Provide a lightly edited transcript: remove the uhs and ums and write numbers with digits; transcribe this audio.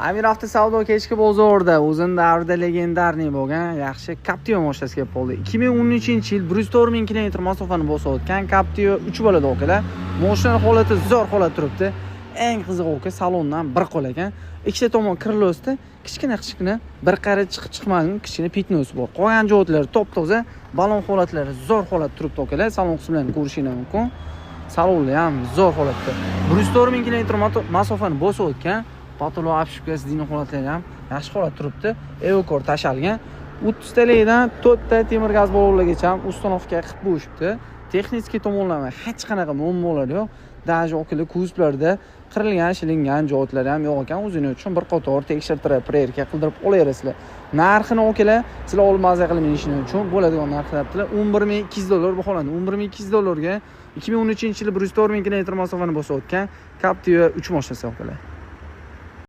Amir avtosavdo kechki bozorda o'zini davrida legendarniy bo'lgan yaxshi Captiva mashinasi kelib qoldi. 2013-yil 104 ming kilometr masofani bosib o'tgan Captiva 3 bo'ladi akalar. Mashina holati zo'r holat turibdi. Eng qizig'i aka salondan bir qo'l ekan. Ikkita tomon kirlosda kichkina bir qarich chiqmagan kichkina pitnosi bor. Qolgan joylar top-toza, balon holatlari zo'r holat turibdi akalar. Salon qismlarini ko'rishingiz mumkin. Salonlar ham zo'r holatda. 104 ming kilometr masofani bosib o'tgan. Patolo apshukasi dini holatlari ham yaxshi holat turibdi. Evokor tashalgan. 30 talikdan 4 ta temir gaz ballonlargacha ham ustanovka qilib qo'yishibdi. Texnik tomonlama hech qanaqa muammolar yo'q. Даже okili kuzlarda qirilgan, shilingan joylar ham yo'q ekan. O'zingiz uchun bir qator tekshirtirib, prerka qildirib olaverasizlar. Narxini okalar sizlar olib maza qilib minishini uchun bo'ladigan narx debdilar. $11,200 baholandi. $11,200 ga 2013-yil 104 ming kilometr masofani bosib o'tgan Captiva 3 mashinasi okalar.